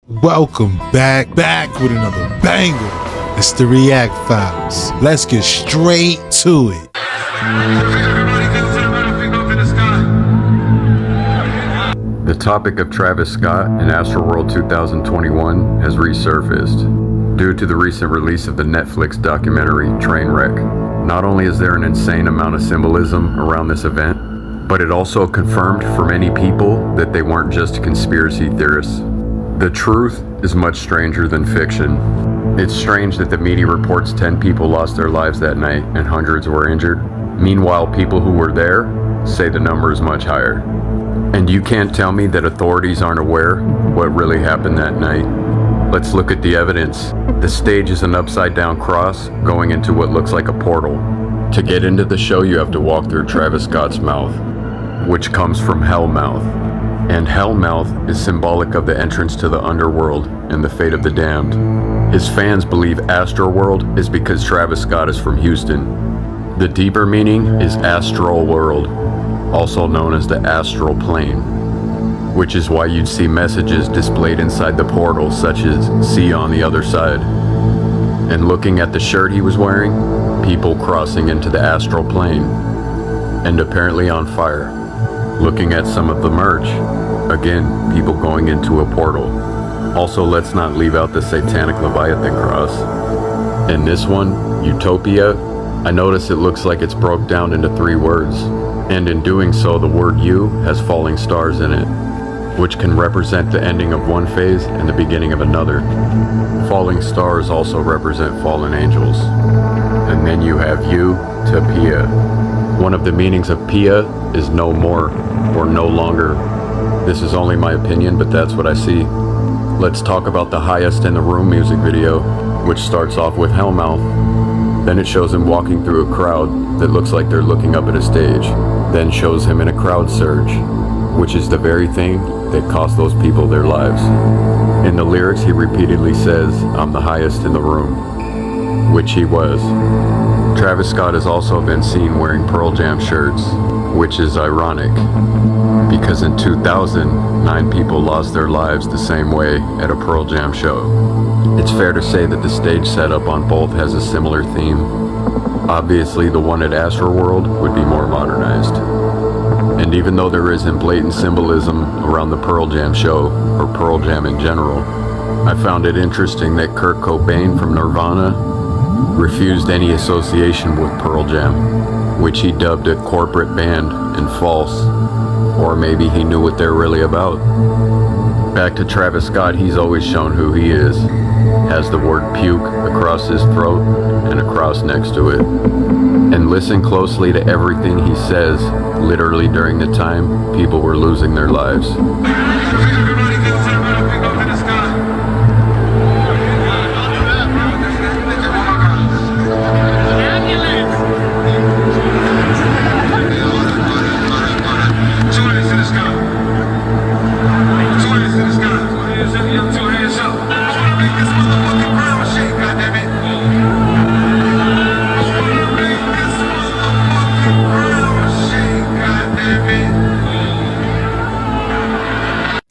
Welcome back with another banger. It's the React Files. Let's get straight to it. The topic of Travis Scott and Astroworld 2021 has resurfaced due to the recent release of the Netflix documentary Trainwreck. Not only is there an insane amount of symbolism around this event, but it also confirmed for many people that they weren't just conspiracy theorists. The truth is much stranger than fiction. It's strange that the media reports 10 people lost their lives that night and hundreds were injured. Meanwhile, people who were there say the number is much higher. And you can't tell me that authorities aren't aware what really happened that night. Let's look at the evidence. The stage is an upside down cross going into what looks like a portal. To get into the show, you have to walk through Travis Scott's mouth, which comes from Hell Mouth. And Hell Mouth is symbolic of the entrance to the underworld and the fate of the damned. His fans believe Astroworld is because Travis Scott is from Houston. The deeper meaning is Astral World, also known as the astral plane, which is why you'd see messages displayed inside the portal such as "see you on the other side." And looking at the shirt he was wearing, people crossing into the astral plane, and apparently on fire. Looking at some of the merch, again, people going into a portal. Also, let's not leave out the satanic Leviathan cross. In this one, Utopia, I notice it looks like it's broke down into 3 words. And in doing so, the word U has falling stars in it, which can represent the ending of one phase and the beginning of another. Falling stars also represent fallen angels. And then you have U to Pia. One of the meanings of Pia is no more, or no longer. This is only my opinion, but that's what I see. Let's talk about the Highest in the Room music video, which starts off with Hellmouth. Then it shows him walking through a crowd that looks like they're looking up at a stage. Then shows him in a crowd surge, which is the very thing that cost those people their lives. In the lyrics, he repeatedly says, "I'm the highest in the room," which he was. Travis Scott has also been seen wearing Pearl Jam shirts, which is ironic, because in 2000, 9 people lost their lives the same way at a Pearl Jam show. It's fair to say that the stage setup on both has a similar theme. Obviously, the one at Astroworld would be more modernized. And even though there isn't blatant symbolism around the Pearl Jam show, or Pearl Jam in general, I found it interesting that Kurt Cobain from Nirvana refused any association with Pearl Jam, which he dubbed a corporate band and false, or maybe he knew what they're really about. Back to Travis Scott, he's always shown who he is. Has the word puke across his throat and a cross next to it. And listen closely to everything he says, literally during the time people were losing their lives.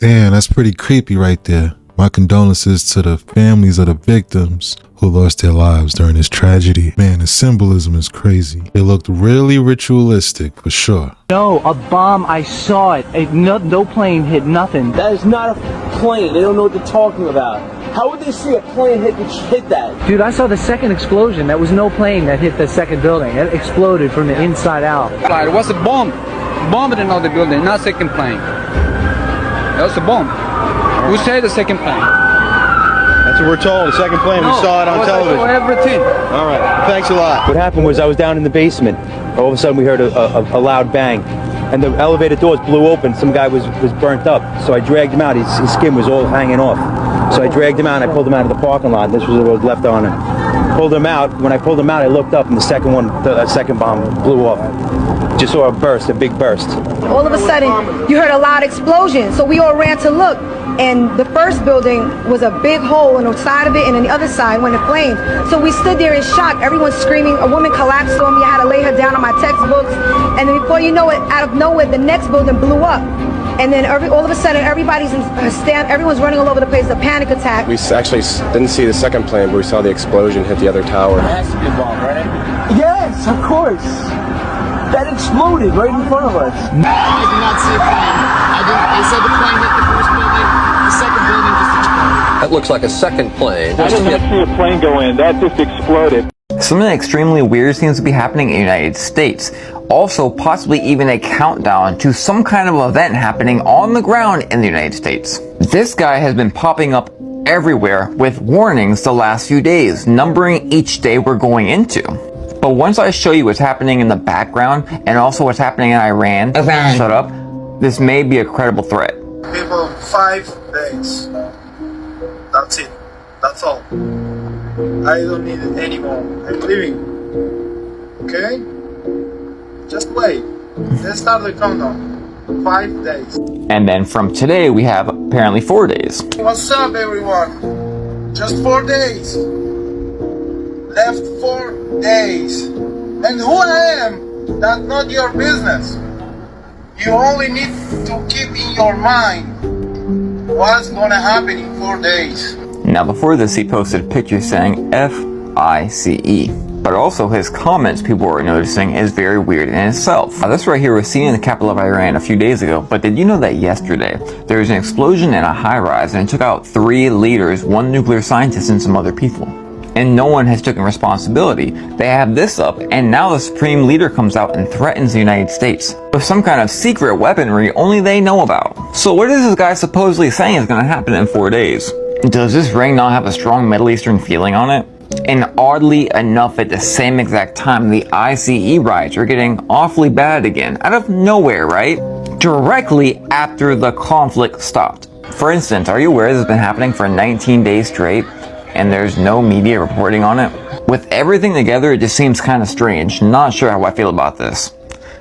Damn, that's pretty creepy right there. My condolences to the families of the victims who lost their lives during this tragedy. Man, the symbolism is crazy. It looked really ritualistic, for sure. No, a bomb, I saw it. No plane hit, nothing. That is not a plane. They don't know what they're talking about. How would they see a plane hit that? Dude, I saw the second explosion. That was no plane that hit the second building. It exploded from the inside out. It was a bomb. Bomb in another building, not second plane. That was a bomb. Who said the second plane? That's what we're told, the second plane. We saw it on television. Everything. All right, thanks a lot. What happened was I was down in the basement. All of a sudden we heard a loud bang. And the elevator doors blew open. Some guy was burnt up. So I dragged him out. His skin was all hanging off. So I dragged him out and I pulled him out of the parking lot. This was what was left on it. Pulled him out. When I pulled him out, I looked up and the second bomb blew off. Just saw a big burst. All of a sudden, you heard a loud explosion. So we all ran to look. And the first building was a big hole on the side of it, and on the other side went in flames. So we stood there in shock. Everyone screaming. A woman collapsed on me. I had to lay her down on my textbooks. And then before you know it, out of nowhere, the next building blew up. And then all of a sudden, everyone's running all over the place. A panic attack. We actually didn't see the second plane, but we saw the explosion hit the other tower. It has to be a bomb, right? Yes, of course. That exploded right in front of us. I did not see a plane. They said the plane hit the first building. The second building just exploded. That looks like a second plane. I did not see a plane go in. That just exploded. Something extremely weird seems to be happening in the United States. Also, possibly even a countdown to some kind of event happening on the ground in the United States. This guy has been popping up everywhere with warnings the last few days, numbering each day we're going into. But once I show you what's happening in the background and also what's happening in Iran, shut up, this may be a credible threat. People, 5 days. That's it. That's all. I don't need it anymore. I'm leaving. Okay? Just wait. Let's start the countdown. 5 days. And then from today, we have apparently 4 days. What's up, everyone? Just 4 days. Left 4 days. And who I am, that's not your business. You only need to keep in your mind what's gonna happen in 4 days. Now before this, he posted pictures saying F-I-C-E. But also his comments people were noticing is very weird in itself. Now this right here was seen in the capital of Iran a few days ago, but did you know that yesterday there was an explosion in a high-rise and it took out 3 leaders, 1 nuclear scientist and some other people. And no one has taken responsibility. They have this up, and now the supreme leader comes out and threatens the United States with some kind of secret weaponry only they know about. So what is this guy supposedly saying is going to happen in 4 days? Does this ring not have a strong Middle Eastern feeling on it? And oddly enough, at the same exact time, the ICE riots are getting awfully bad again, out of nowhere, right? Directly after the conflict stopped. For instance, are you aware this has been happening for 19 days straight, and there's no media reporting on it? With everything together, it just seems kind of strange. Not sure how I feel about this.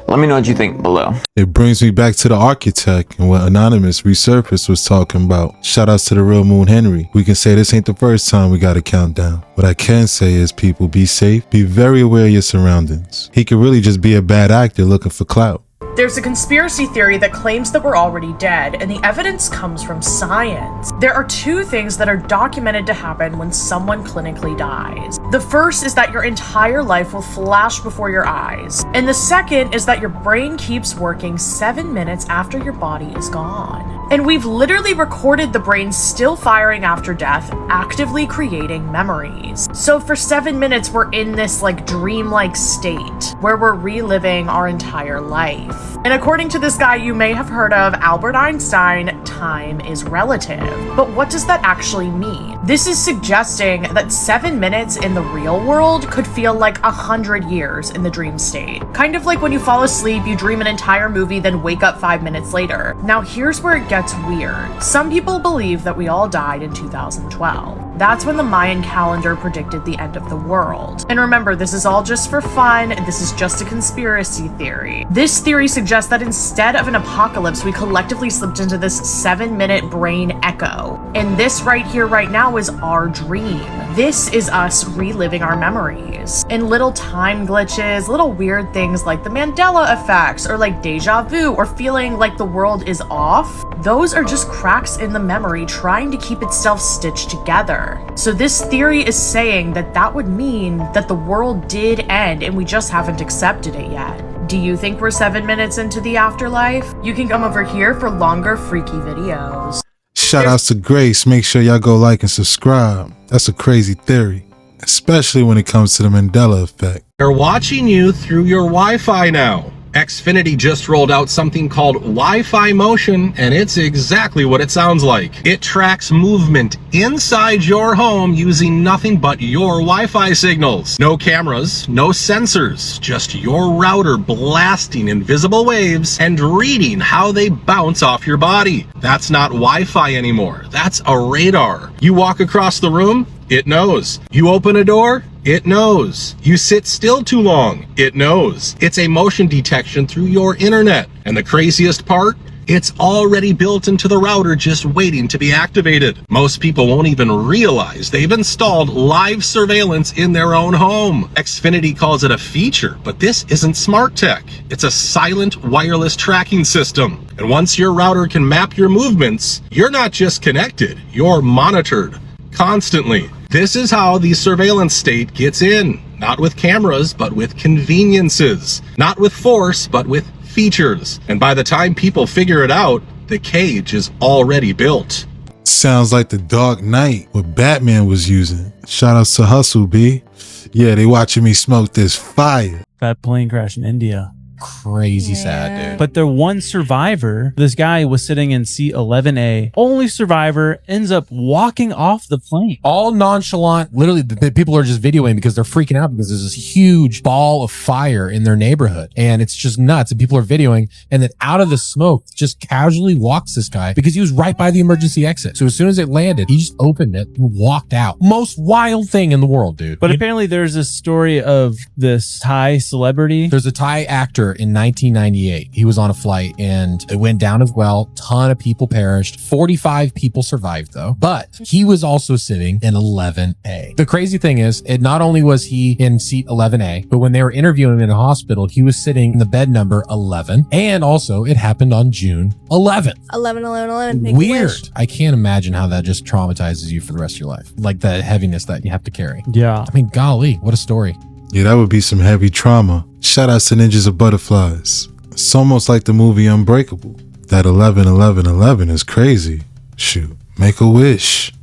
Let me know what you think below. It brings me back to the architect and what Anonymous Resurfaced was talking about. Shout outs to the real Moon Henry. We can say this ain't the first time we got a countdown. What I can say is, people, be safe, be very aware of your surroundings. He could really just be a bad actor looking for clout. There's a conspiracy theory that claims that we're already dead, and the evidence comes from science. There are 2 things that are documented to happen when someone clinically dies. The first is that your entire life will flash before your eyes, and the second is that your brain keeps working 7 minutes after your body is gone. And we've literally recorded the brain still firing after death, actively creating memories. So for 7 minutes, we're in this dreamlike state where we're reliving our entire life. And according to this guy you may have heard of, Albert Einstein, time is relative. But what does that actually mean? This is suggesting that 7 minutes in the real world could feel like 100 years in the dream state. Kind of like when you fall asleep, you dream an entire movie, then wake up 5 minutes later. Now here's where it gets weird. Some people believe that we all died in 2012. That's when the Mayan calendar predicted the end of the world. And remember, this is all just for fun. This is just a conspiracy theory. This theory suggests that instead of an apocalypse, we collectively slipped into this 7-minute brain echo. And this right here, right now, is our dream. This is us reliving our memories. And little time glitches, little weird things like the Mandela effects, or like deja vu, or feeling like the world is off, those are just cracks in the memory trying to keep itself stitched together. So this theory is saying that that would mean that the world did end and we just haven't accepted it yet. Do you think we're 7 minutes into the afterlife? You can come over here for longer freaky videos. Shout outs to Grace. Make sure y'all go like and subscribe. That's a crazy theory, especially when it comes to the Mandela effect. They're watching you through your Wi-Fi now. Xfinity just rolled out something called Wi-Fi Motion, and it's exactly what it sounds like. It tracks movement inside your home using nothing but your Wi-Fi signals. No cameras, no sensors, just your router blasting invisible waves and reading how they bounce off your body. That's not Wi-Fi anymore. That's a radar. You walk across the room, it knows. You open a door, it knows. You sit still too long, it knows. It's a motion detection through your internet. And the craziest part? It's already built into the router, just waiting to be activated. Most people won't even realize they've installed live surveillance in their own home. Xfinity calls it a feature, but this isn't smart tech. It's a silent wireless tracking system. And once your router can map your movements, you're not just connected, you're monitored constantly. This is how the surveillance state gets in. Not with cameras, but with conveniences. Not with force, but with features. And by the time people figure it out, the cage is already built. Sounds like the Dark Knight, what Batman was using. Shout out to Hustle, B. Yeah, they watching me smoke this fire. That plane crash in India. Crazy sad, dude. But the one survivor, this guy was sitting in seat 11A. Only survivor ends up walking off the plane. All nonchalant. Literally, the people are just videoing because they're freaking out because there's this huge ball of fire in their neighborhood. And it's just nuts. And people are videoing. And then out of the smoke, just casually walks this guy because he was right by the emergency exit. So as soon as it landed, he just opened it and walked out. Most wild thing in the world, dude. But apparently there's a story of this Thai celebrity. There's a Thai actor in 1998. He was on a flight and it went down as well. Ton of people perished. 45 people survived though. But he was also sitting in 11A. The crazy thing is, it not only was he in seat 11A, but when they were interviewing him in a hospital, he was sitting in the bed number 11. And also it happened on June 11th. 11. Weird. I can't imagine how that just traumatizes you for the rest of your life. Like the heaviness that you have to carry. Yeah. I mean, golly, what a story. Yeah, that would be some heavy trauma. Shout outs to Ninjas of Butterflies. It's almost like the movie Unbreakable. That 11 is crazy. Shoot, make a wish.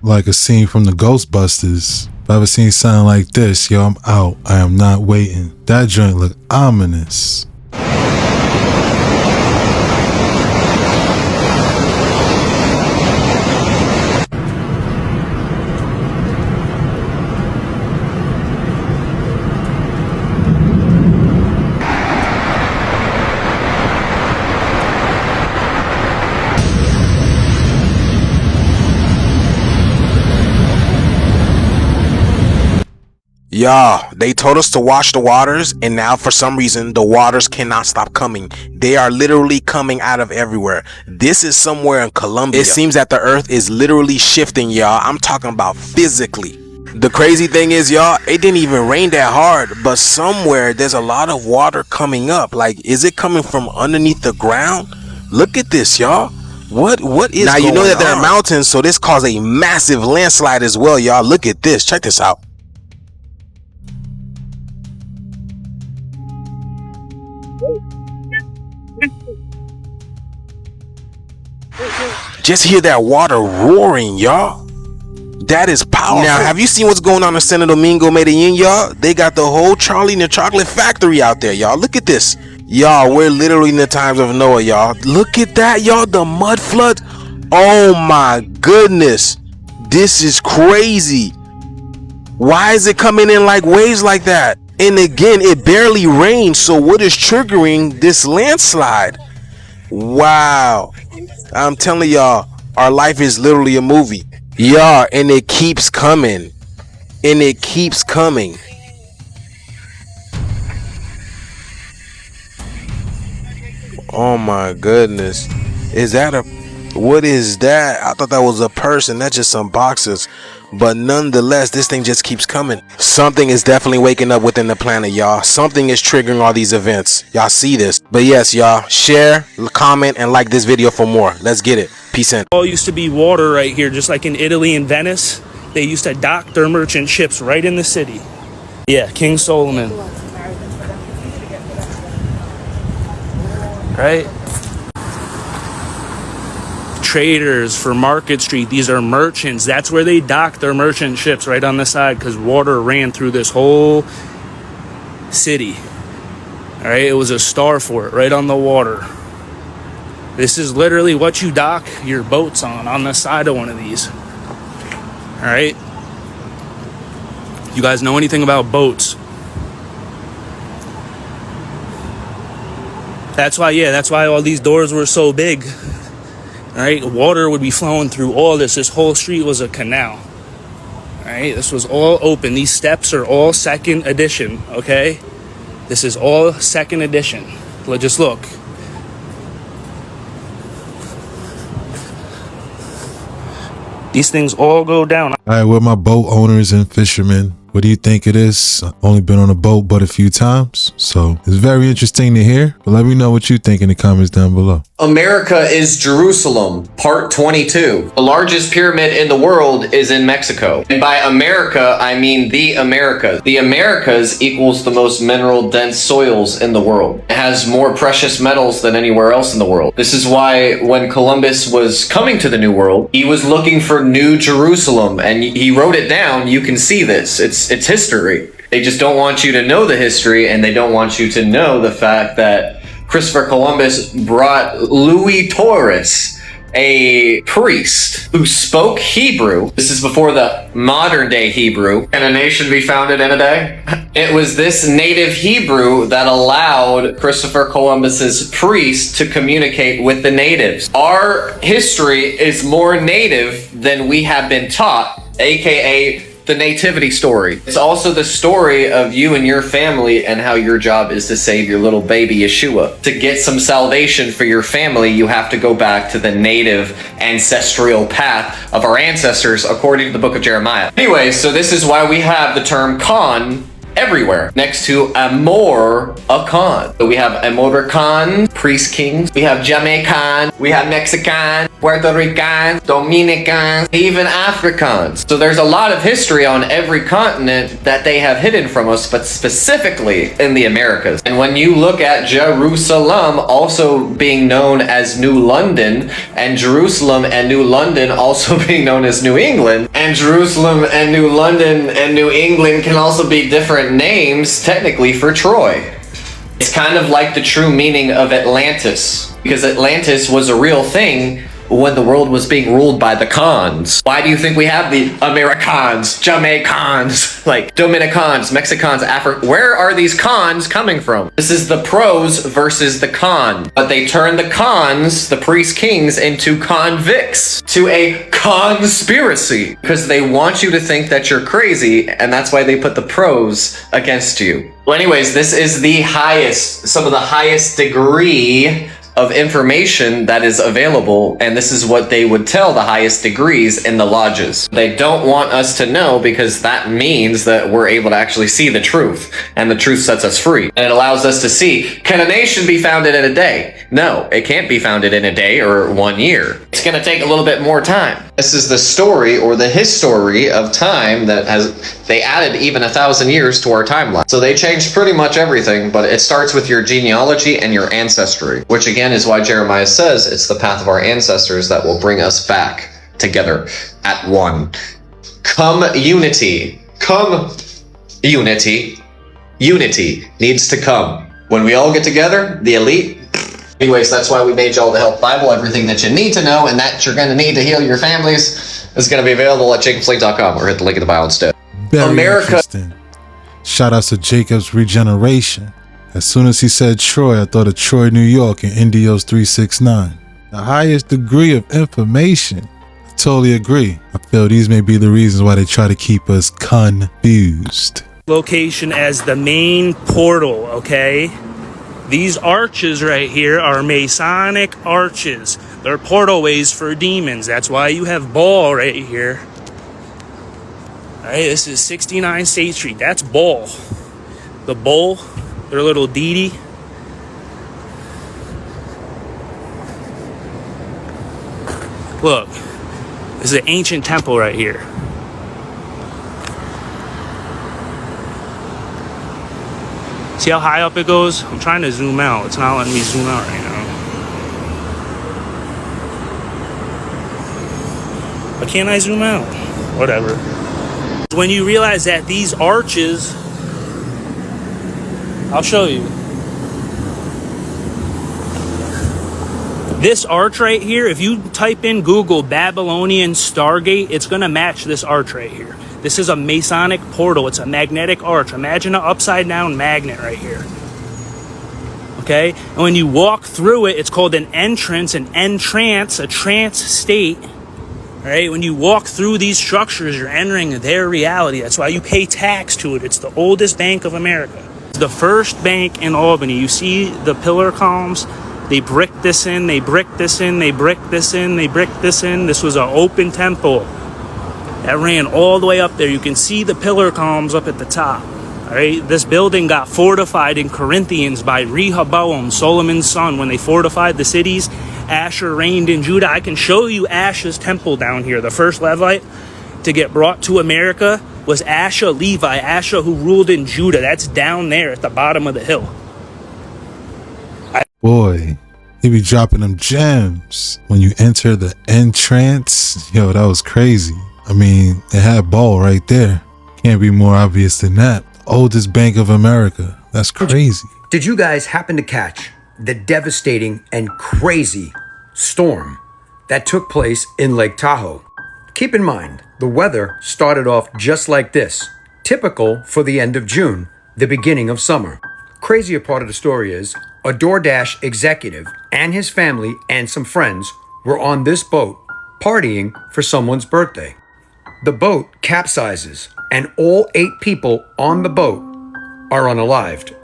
Like a scene from the Ghostbusters. If I ever seen something like this, yo, I'm out. I am not waiting. That joint look ominous. Y'all, they told us to watch the waters, and now for some reason the waters cannot stop coming. They are literally coming out of everywhere. This is somewhere in Colombia. It seems that the earth is literally shifting, y'all. I'm talking about physically. The crazy thing is, y'all, it didn't even rain that hard, but somewhere there's a lot of water coming up. Like, is it coming from underneath the ground? Look at this, y'all. What is now, you know that there are mountains, so this caused a massive landslide as well, y'all. Look at this. Check this out. Just hear that water roaring, y'all. That is powerful. Now, have you seen what's going on in Santo Domingo, Medellin, y'all? They got the whole Charlie and the Chocolate Factory out there, y'all. Look at this. Y'all, we're literally in the times of Noah, y'all. Look at that, y'all. The mud flood. Oh my goodness. This is crazy. Why is it coming in like waves like that? And again, it barely rained. So what is triggering this landslide? Wow. I'm telling y'all, our life is literally a movie. Y'all, and it keeps coming. And it keeps coming. Oh my goodness. Is that a... What is that? I thought that was a person. That's just some boxes. But nonetheless, this thing just keeps coming. Something is definitely waking up within the planet, y'all. Something is triggering all these events. Y'all see this. But yes, y'all, share, comment, and like this video for more. Let's get it. Peace in. All used to be water right here, just like in Italy and Venice. They used to dock their merchant ships right in the city. Yeah, King Solomon. Right? Traders for Market Street. These are merchants. That's where they dock their merchant ships, right on the side, because water ran through this whole city. All right, it was a star fort right on the water. This is literally what you dock your boats on the side of one of these. All right. You guys know anything about boats? That's why all these doors were so big. All right, water would be flowing through all this. This whole street was a canal. All right, this was all open. These steps are all second edition, okay? This is all second edition. Let's just look. These things all go down. All right, we're my boat owners and fishermen. What do you think it is? I've only been on a boat but a few times, so it's very interesting to hear. But let me know what you think in the comments down below. America is Jerusalem, part 22. The largest pyramid in the world is in Mexico. And by America, I mean the Americas. The Americas equals the most mineral dense soils in the world. It has more precious metals than anywhere else in the world. This is why when Columbus was coming to the New World, he was looking for New Jerusalem, and he wrote it down. You can see this. It's history. They just don't want you to know the history, and they don't want you to know the fact that Christopher Columbus brought Louis Torres, a priest who spoke Hebrew. This is before the modern day Hebrew. Can a nation be founded in a day? It was this native Hebrew that allowed Christopher Columbus's priest to communicate with the natives. Our history is more native than we have been taught, aka the nativity story. It's also the story of you and your family and how your job is to save your little baby Yeshua. To get some salvation for your family, you have to go back to the native ancestral path of our ancestors according to the book of Jeremiah. Anyway, so this is why we have the term Khan everywhere next to Amor, a Khan. So we have Amorican, priest kings. We have Jamaican. We have Mexican, Puerto Rican, Dominican, even Africans. So there's a lot of history on every continent that they have hidden from us, but specifically in the Americas. And when you look at Jerusalem also being known as New London, and Jerusalem and New London also being known as New England, and Jerusalem and New London and New England can also be different names technically for Troy. It's kind of like the true meaning of Atlantis, because Atlantis was a real thing when the world was being ruled by the Khans. Why do you think we have the Americans, Jamaicans, like Dominicans, Mexicans, where are these Khans coming from? This is the pros versus the con. But they turn the Khans, the priest kings, into convicts, to a conspiracy, because they want you to think that you're crazy, and that's why they put the pros against you. Well, anyways, this is the highest, some of the highest degree of information that is available, and this is what they would tell the highest degrees in the lodges. They don't want us to know because that means that we're able to actually see the truth, and the truth sets us free. And it allows us to see, can a nation be founded in a day? No, it can't be founded in a day or 1 year. It's gonna take a little bit more time. This is the story or the history of time that they added even 1,000 years to our timeline. So they changed pretty much everything, but it starts with your genealogy and your ancestry, which again is why Jeremiah says it's the path of our ancestors that will bring us back together at one. Come unity. Come unity. Unity needs to come. When we all get together, the elite. Anyways, that's why we made y'all the Health Bible. Everything that you need to know and that you're going to need to heal your families is going to be available at jacobslink.com, or hit the link in the bio instead. Very interesting. Shout out to Jacob's Regeneration. As soon as he said Troy, I thought of Troy, New York and Indios 369. The highest degree of information. I totally agree. I feel these may be the reasons why they try to keep us confused. Location as the main portal, okay? These arches right here are Masonic arches. They're portalways for demons. That's why you have Baal right here. All right, this is 69 State Street. That's Baal. The Bull, their little deity. Look, this is an ancient temple right here. See how high up it goes? I'm trying to zoom out. It's not letting me zoom out right now. Why can't I zoom out? Whatever. When you realize that these arches, I'll show you. This arch right here, if you type in Google Babylonian Stargate, it's going to match this arch right here. This is a Masonic portal. It's a magnetic arch. Imagine an upside down magnet right here. Okay? And when you walk through it, it's called an entrance, an entrance, a trance state. Right? When you walk through these structures, you're entering their reality. That's why you pay tax to it. It's the oldest bank of America. The first bank in Albany. You see the pillar columns? They bricked this in, they bricked this in, they bricked this in, they bricked this in. This was an open temple that ran all the way up there. You can see the pillar columns up at the top. All right, this building got fortified in Corinthians by Rehoboam, Solomon's son. When they fortified the cities, Asher reigned in Judah. I can show you Asher's temple down here. The first Levite to get brought to America was Asher Levi, Asher who ruled in Judah. That's down there at the bottom of the hill. Boy, he be dropping them gems. When you enter the entrance, yo, that was crazy. I mean, it had ball right there. Can't be more obvious than that. Oldest bank of America. That's crazy. Did you guys happen to catch the devastating and crazy storm that took place in Lake Tahoe? Keep in mind, the weather started off just like this, typical for the end of June, the beginning of summer. Crazier part of the story is, a DoorDash executive and his family and some friends were on this boat partying for someone's birthday. The boat capsizes and all 8 people on the boat are unalived.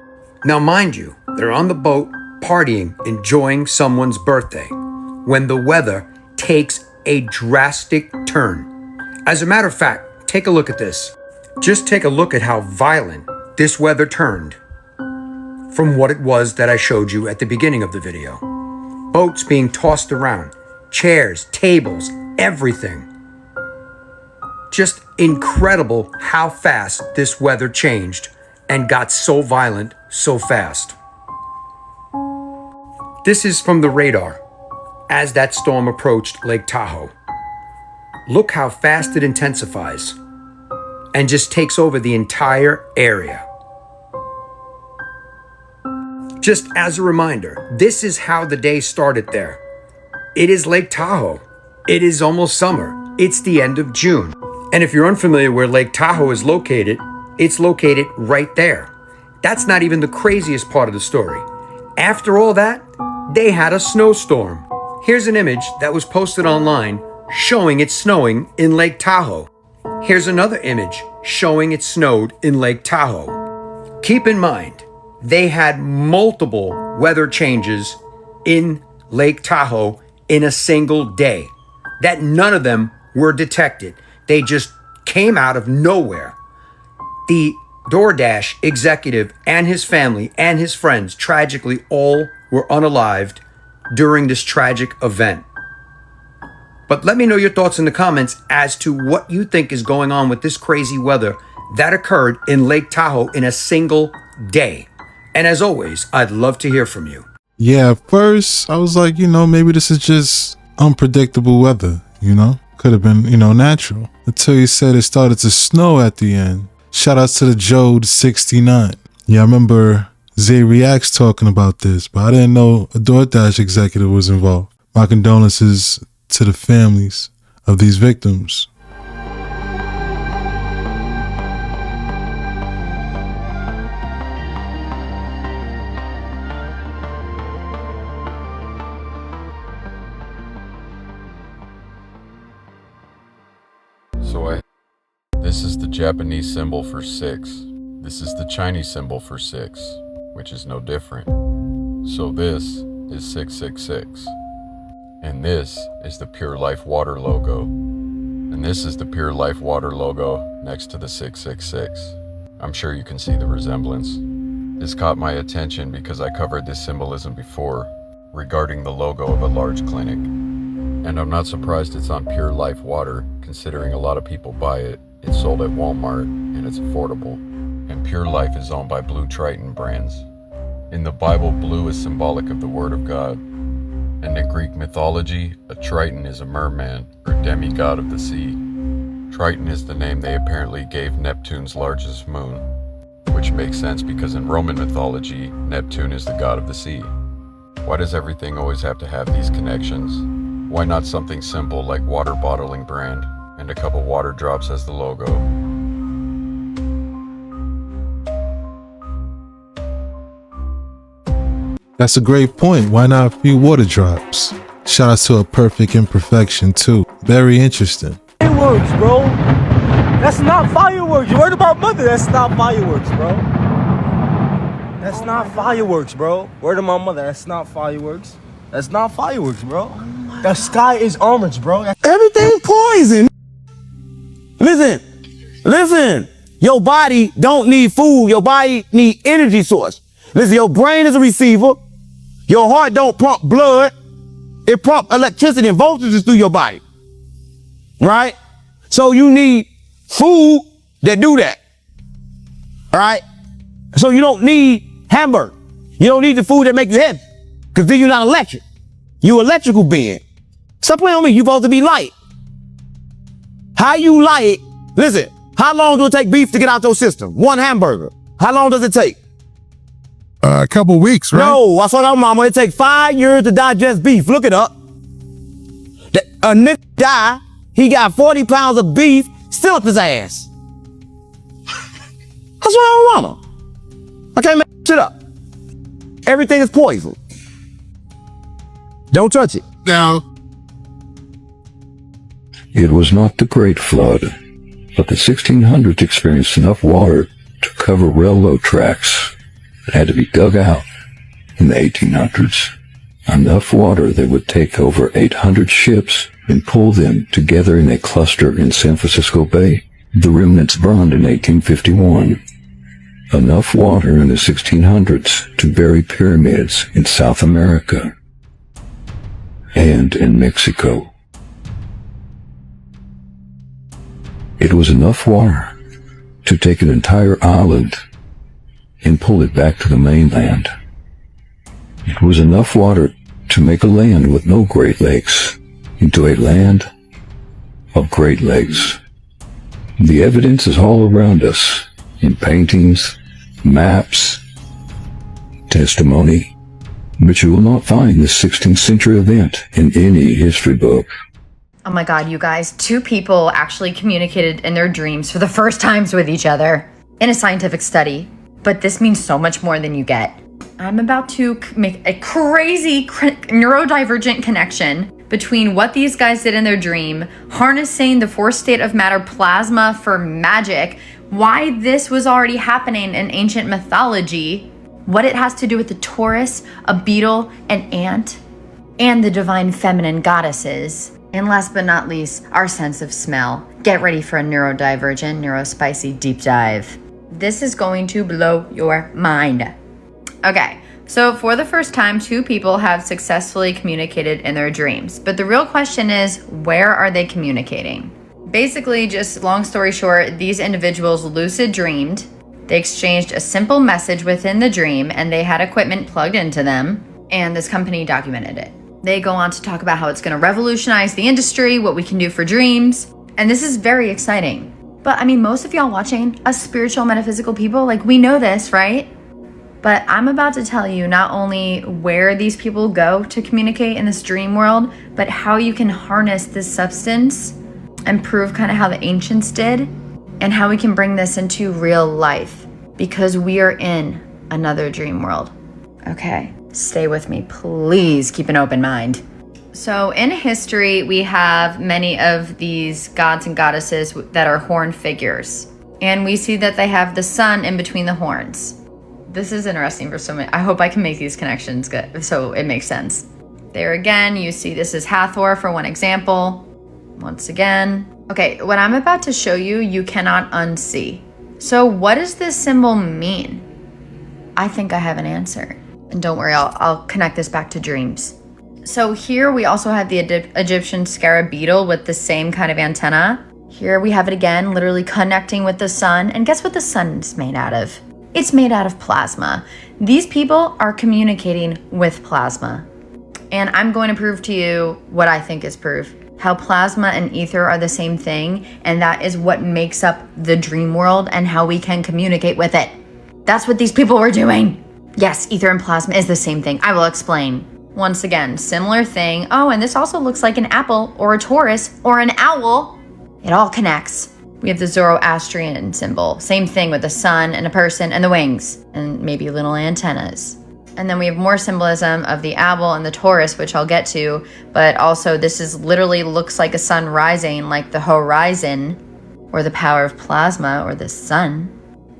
Now mind you, they're on the boat partying, enjoying someone's birthday, when the weather takes a drastic turn. As a matter of fact, take a look at this. Just take a look at how violent this weather turned from what it was that I showed you at the beginning of the video. Boats being tossed around, chairs, tables, everything. Just incredible how fast this weather changed and got so violent so fast. This is from the radar as that storm approached Lake Tahoe. Look how fast it intensifies and just takes over the entire area. Just as a reminder, this is how the day started there. It is Lake Tahoe. It is almost summer. It's the end of June. And if you're unfamiliar where Lake Tahoe is located, it's located right there. That's not even the craziest part of the story. After all that, they had a snowstorm. Here's an image that was posted online showing it snowing in Lake Tahoe. Here's another image showing it snowed in Lake Tahoe. Keep in mind, they had multiple weather changes in Lake Tahoe in a single day, that none of them were detected. They just came out of nowhere. The DoorDash executive and his family and his friends tragically all were unalived during this tragic event. But let me know your thoughts in the comments as to what you think is going on with this crazy weather that occurred in Lake Tahoe in a single day. And as always, I'd love to hear from you. Yeah, at first I was like, maybe this is just unpredictable weather, Could have been, natural. Until you said it started to snow at the end. Shout outs to the Jode 69. Yeah, I remember Zay Reacts talking about this, but I didn't know a DoorDash executive was involved. My condolences to the families of these victims. This is the Japanese symbol for 6. This is the Chinese symbol for 6, which is no different. So this is 666. And this is the Pure Life Water logo. And this is the Pure Life Water logo next to the 666. I'm sure you can see the resemblance. This caught my attention because I covered this symbolism before regarding the logo of a large clinic. And I'm not surprised it's on Pure Life Water, considering a lot of people buy it. It's sold at Walmart, and it's affordable. And Pure Life is owned by Blue Triton Brands. In the Bible, blue is symbolic of the Word of God. And in Greek mythology, a Triton is a merman, or demigod of the sea. Triton is the name they apparently gave Neptune's largest moon, which makes sense because in Roman mythology, Neptune is the god of the sea. Why does everything always have to have these connections? Why not something simple like water bottling brand and a couple water drops as the logo? That's a great point. Why not a few water drops? Shout out to A Perfect Imperfection too. Very interesting. Fireworks, bro. That's not fireworks. You heard about mother? That's not fireworks, bro. That's not fireworks, bro. Word of my mother, that's not fireworks. That's not fireworks, bro. The sky is orange, bro. Everything poison. Listen. Your body don't need food. Your body need energy source. Listen, your brain is a receiver. Your heart don't pump blood. It pump electricity and voltages through your body. Right? So you need food that do that. Right? So you don't need hamburger. You don't need the food that makes you heavy. Because then you're not electric. You electrical being. Stop playing on me. You're supposed to be light. How you light? Listen, how long do it take beef to get out your system? One hamburger. How long does it take? A couple weeks, right? No, I saw that mama. It takes 5 years to digest beef. Look it up. A nigga die. He got 40 pounds of beef still up his ass. That's wrong with mama. I can't make shit up. Everything is poison. Don't touch it. Now, it was not the Great Flood, but the 1600s experienced enough water to cover railroad tracks that had to be dug out. In the 1800s, enough water that would take over 800 ships and pull them together in a cluster in San Francisco Bay. The remnants burned in 1851. Enough water in the 1600s to bury pyramids in South America and in Mexico. It was enough water to take an entire island and pull it back to the mainland. It was enough water to make a land with no Great Lakes into a land of Great Lakes. The evidence is all around us in paintings, maps, testimony, but you will not find this 16th century event in any history book. Oh my God, you guys, 2 people actually communicated in their dreams for the first times with each other in a scientific study, but this means so much more than you get. I'm about to make a crazy neurodivergent connection between what these guys did in their dream, harnessing the 4th state of matter plasma for magic, why this was already happening in ancient mythology, what it has to do with the Taurus, a beetle, an ant, and the divine feminine goddesses. And last but not least, our sense of smell. Get ready for a neurodivergent, neurospicy deep dive. This is going to blow your mind. Okay, so for the first time, 2 people have successfully communicated in their dreams. But the real question is, where are they communicating? Basically, just long story short, these individuals lucid dreamed. They exchanged a simple message within the dream, and they had equipment plugged into them, and this company documented it. They go on to talk about how it's going to revolutionize the industry, what we can do for dreams, and this is very exciting. But I mean, most of y'all watching, us spiritual, metaphysical people, like, we know this, right? But I'm about to tell you not only where these people go to communicate in this dream world, but how you can harness this substance and prove kind of how the ancients did, and how we can bring this into real life, because we are in another dream world. Okay, stay with me, please keep an open mind. So in history, we have many of these gods and goddesses that are horn figures, and we see that they have the sun in between the horns. This is interesting for so many. I hope I can make these connections good so it makes sense. There again, you see this is Hathor for one example. Once again. Okay, what I'm about to show you, you cannot unsee. So what does this symbol mean? I think I have an answer. And don't worry, I'll connect this back to dreams. So here we also have the Egyptian scarab beetle with the same kind of antenna. Here we have it again, literally connecting with the sun. And guess what the sun is made out of? It's made out of plasma. These people are communicating with plasma. And I'm going to prove to you what I think is proof. How plasma and ether are the same thing, and that is what makes up the dream world and how we can communicate with it. That's what these people were doing. Yes, ether and plasma is the same thing. I will explain. Once again, similar thing. Oh, and this also looks like an apple or a Taurus or an owl. It all connects. We have the Zoroastrian symbol. Same thing with the sun and a person and the wings and maybe little antennas. And then we have more symbolism of the owl and the Taurus, which I'll get to, but also this is literally looks like a sun rising, like the horizon or the power of plasma or the sun.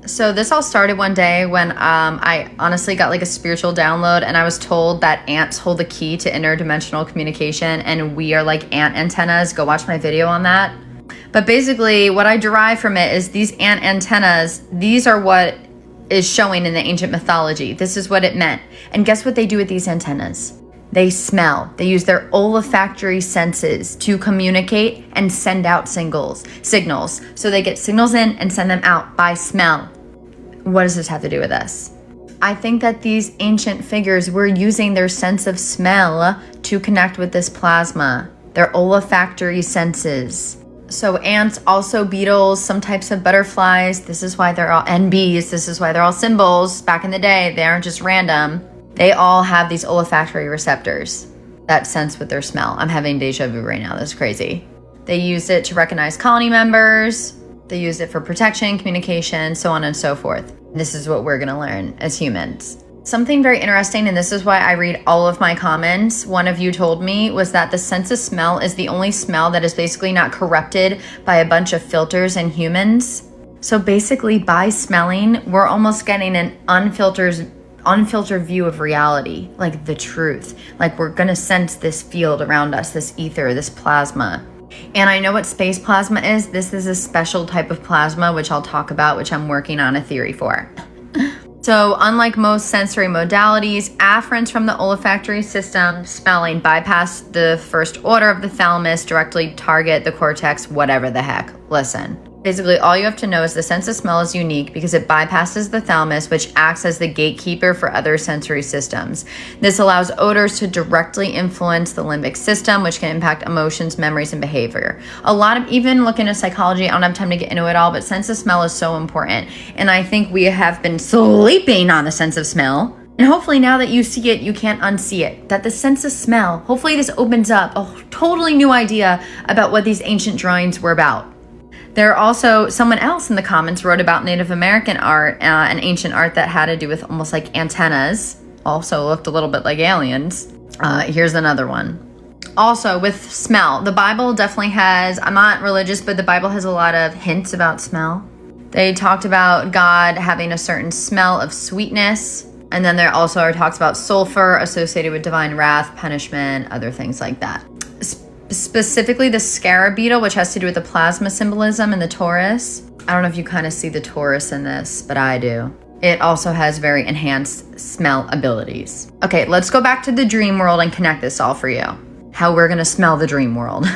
So this all started one day when I honestly got like a spiritual download, and I was told that ants hold the key to interdimensional communication, and we are like ant antennas. Go watch my video on that. But basically what I derive from it is these ant antennas, these are what is showing in the ancient mythology. This is what it meant. And guess what they do with these antennas? They smell. They use their olfactory senses to communicate and send out signals. So they get signals in and send them out by smell. What does this have to do with us? I think that these ancient figures were using their sense of smell to connect with this plasma, their olfactory senses. So ants, also beetles, some types of butterflies. This is why they're all, and bees. This is why they're all symbols. Back in the day, they aren't just random. They all have these olfactory receptors that sense with their smell. I'm having deja vu right now. That's crazy. They use it to recognize colony members. They use it for protection, communication, so on and so forth. This is what we're going to learn as humans. Something very interesting, and this is why I read all of my comments, one of you told me, was that the sense of smell is the only smell that is basically not corrupted by a bunch of filters in humans. So basically, by smelling, we're almost getting an unfiltered view of reality, like the truth. Like we're gonna sense this field around us, this ether, this plasma. And I know what space plasma is. This is a special type of plasma, which I'll talk about, which I'm working on a theory for. So unlike most sensory modalities, afferents from the olfactory system, smelling, bypass the first order of the thalamus, directly target the cortex, whatever the heck. Listen. Basically, all you have to know is the sense of smell is unique because it bypasses the thalamus, which acts as the gatekeeper for other sensory systems. This allows odors to directly influence the limbic system, which can impact emotions, memories, and behavior. A lot of, even looking at psychology, I don't have time to get into it all, but sense of smell is so important. And I think we have been sleeping on the sense of smell. And hopefully now that you see it, you can't unsee it. That the sense of smell, hopefully this opens up a totally new idea about what these ancient drawings were about. There are also, someone else in the comments wrote about Native American art and ancient art that had to do with almost like antennas. Also looked a little bit like aliens. Here's another one. Also with smell, the Bible definitely has, I'm not religious, but the Bible has a lot of hints about smell. They talked about God having a certain smell of sweetness. And then there also are talks about sulfur associated with divine wrath, punishment, other things like that. Specifically the scarab beetle, which has to do with the plasma symbolism in the torus. I don't know if you kind of see the torus in this, but I do. It also has very enhanced smell abilities. Okay, let's go back to the dream world and connect this all for you. How we're gonna smell the dream world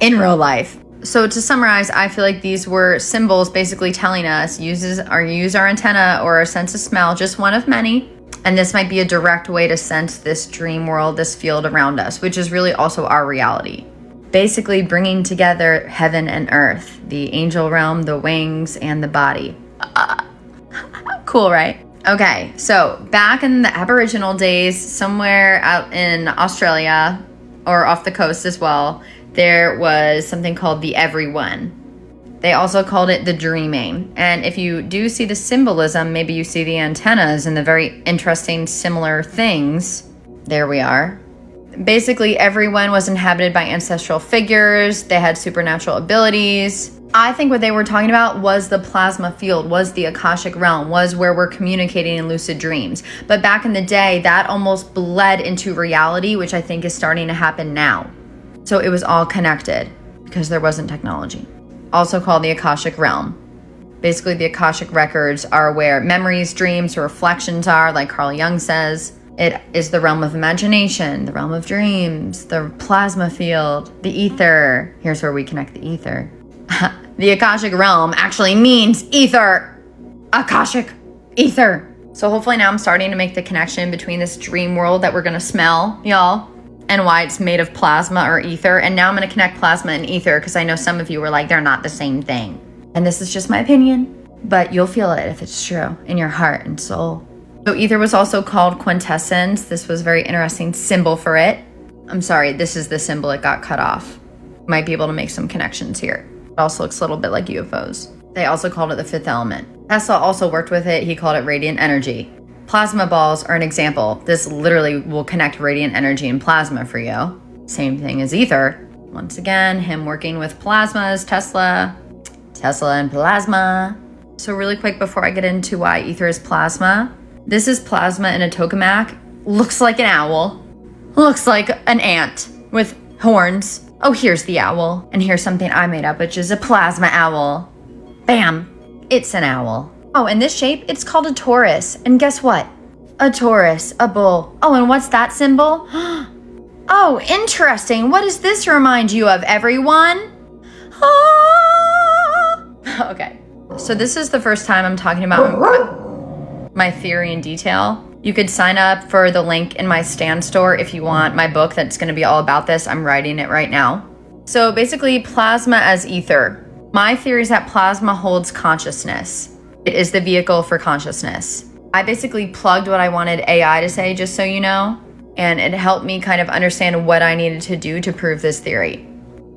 in real life. So to summarize, I feel like these were symbols basically telling us use our antenna or our sense of smell, just one of many. And this might be a direct way to sense this dream world, this field around us, which is really also our reality. Basically bringing together heaven and earth, the angel realm, the wings, and the body. Cool, right? Okay, so back in the Aboriginal days, somewhere out in Australia, or off the coast as well, there was something called the everyone. They also called it the dreaming. And if you do see the symbolism, maybe you see the antennas and the very interesting similar things. There we are. Basically, everyone was inhabited by ancestral figures. They had supernatural abilities. I think what they were talking about was the plasma field, was the Akashic realm, was where we're communicating in lucid dreams. But back in the day, that almost bled into reality, which I think is starting to happen now. So it was all connected because there wasn't technology. Also called the Akashic realm. Basically, the Akashic records are where memories, dreams, or reflections are, like Carl Jung says. It is the realm of imagination, the realm of dreams, the plasma field, the ether. Here's where we connect the ether. The Akashic realm actually means ether. Akashic, ether. So hopefully now I'm starting to make the connection between this dream world that we're gonna smell, y'all, and why it's made of plasma or ether. And now I'm gonna connect plasma and ether because I know some of you were like, they're not the same thing. And this is just my opinion, but you'll feel it if it's true in your heart and soul. So ether was also called quintessence. This was a very interesting symbol for it. I'm sorry, this is the symbol it got cut off. Might be able to make some connections here. It also looks a little bit like UFOs. They also called it the fifth element. Tesla also worked with it. He called it radiant energy. Plasma balls are an example. This literally will connect radiant energy and plasma for you. Same thing as ether. Once again, him working with plasmas, Tesla and plasma. So really quick before I get into why ether is plasma, this is plasma in a tokamak. Looks like an owl. Looks like an ant with horns. Oh, here's the owl. And here's something I made up, which is a plasma owl. Bam, it's an owl. Oh, in this shape, it's called a Taurus. And guess what? A Taurus, a bull. Oh, and what's that symbol? Oh, interesting. What does this remind you of, everyone? Okay, so this is the first time I'm talking about my theory in detail. You could sign up for the link in my Stan store if you want my book that's going to be all about this. I'm writing it right now. So basically, plasma as ether. My theory is that plasma holds consciousness. It is the vehicle for consciousness. I basically plugged what I wanted AI to say, just so you know, and it helped me kind of understand what I needed to do to prove this theory.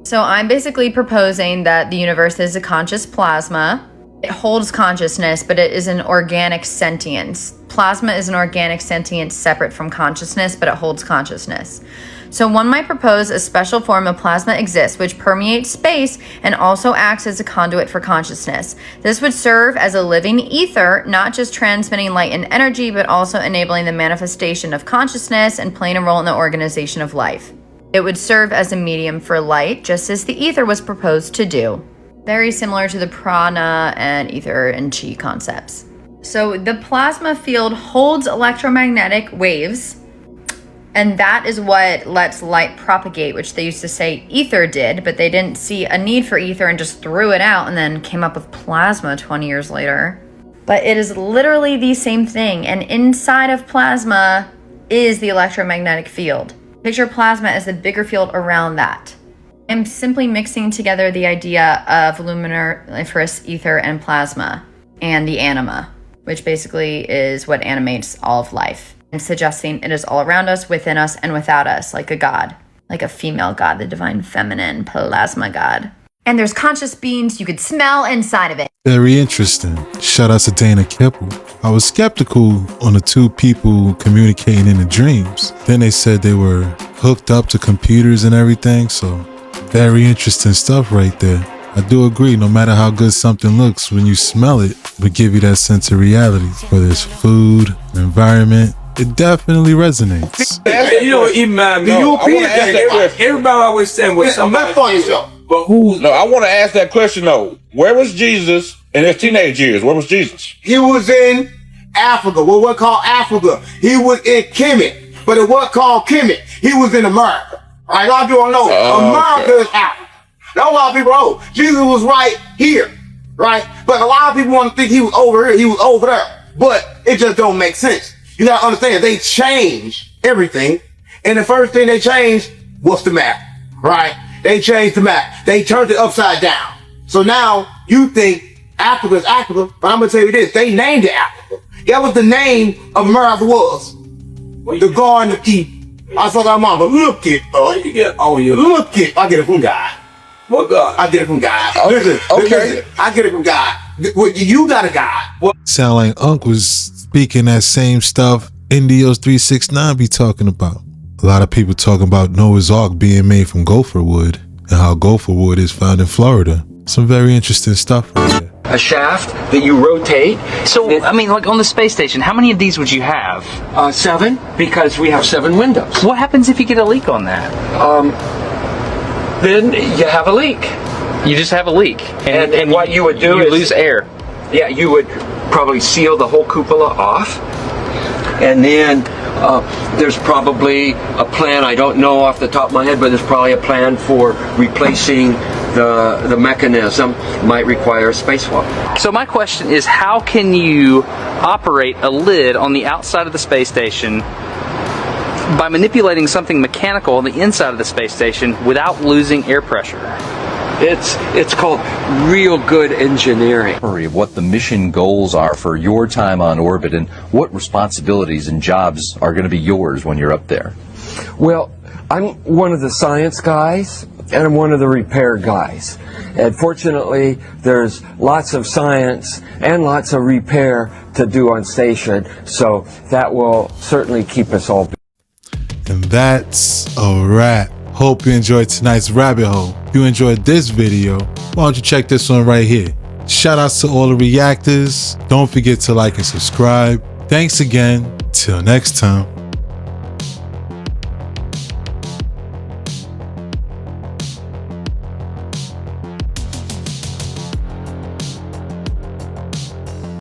So I'm basically proposing that the universe is a conscious plasma. It holds consciousness, but it is an organic sentience. Plasma is an organic sentience separate from consciousness, but it holds consciousness. So one might propose a special form of plasma exists, which permeates space and also acts as a conduit for consciousness. This would serve as a living ether, not just transmitting light and energy, but also enabling the manifestation of consciousness and playing a role in the organization of life. It would serve as a medium for light, just as the ether was proposed to do. Very similar to the prana and ether and chi concepts. So the plasma field holds electromagnetic waves, and that is what lets light propagate, which they used to say ether did, but they didn't see a need for ether and just threw it out and then came up with plasma 20 years later. But it is literally the same thing, and inside of plasma is the electromagnetic field. Picture plasma as the bigger field around that. I'm simply mixing together the idea of luminiferous ether and plasma and the anima, which basically is what animates all of life, and suggesting it is all around us, within us, and without us, like a god, like a female god, the divine feminine plasma god. And there's conscious beings you could smell inside of it. Very interesting. Shout out to Dana Keppel. I was skeptical on the two people communicating in the dreams. Then they said they were hooked up to computers and everything, so very interesting stuff right there. I do agree, no matter how good something looks, when you smell it, it will give you that sense of reality. Whether it's food, environment, it definitely resonates. You know, Imam, everybody always saying what somebody. But who? No, I want to ask that question though. Where was Jesus in his teenage years? Where was Jesus? He was in Africa, what we call Africa. He was in Kemet, but it wasn't called Kemet. He was in America. All right, a lot of people don't know. America is Africa. Now, a lot of people know Jesus was right here, right? But a lot of people want to think he was over here, he was over there. But it just don't make sense. You gotta understand, they changed everything. And the first thing they changed was the map, right? They changed the map. They turned it upside down. So now you think Africa is Africa, but I'm gonna tell you this, they named it Africa. That was the name of America was. The Garden of Eden. I saw that mama, look it, you get look it. I get it from God. What God? I get it from God. Okay. Listen, I get it from God. You got a God. Sound like Unc was speaking that same stuff Indios 369 be talking about. A lot of people talking about Noah's Ark being made from gopher wood and how gopher wood is found in Florida. Some very interesting stuff right there. A shaft that you rotate. So, I mean, like on the space station, how many of these would you have? 7, because we have 7 windows. What happens if you get a leak on that? Then you have a leak. You just have a leak. And what you would do is lose air. Yeah, you would probably seal the whole cupola off. And then there's probably a plan, I don't know off the top of my head, but there's probably a plan for replacing the mechanism. Might require a spacewalk. So my question is, how can you operate a lid on the outside of the space station by manipulating something mechanical on the inside of the space station without losing air pressure? It's called real good engineering. Of what the mission goals are for your time on orbit and what responsibilities and jobs are going to be yours when you're up there. Well, I'm one of the science guys and I'm one of the repair guys. And fortunately, there's lots of science and lots of repair to do on station, so that will certainly keep us all busy. And that's a wrap. Hope you enjoyed tonight's rabbit hole. If you enjoyed this video, why don't you check this one right here. Shout outs to all the reactors. Don't forget to like and subscribe. Thanks again. Till next time.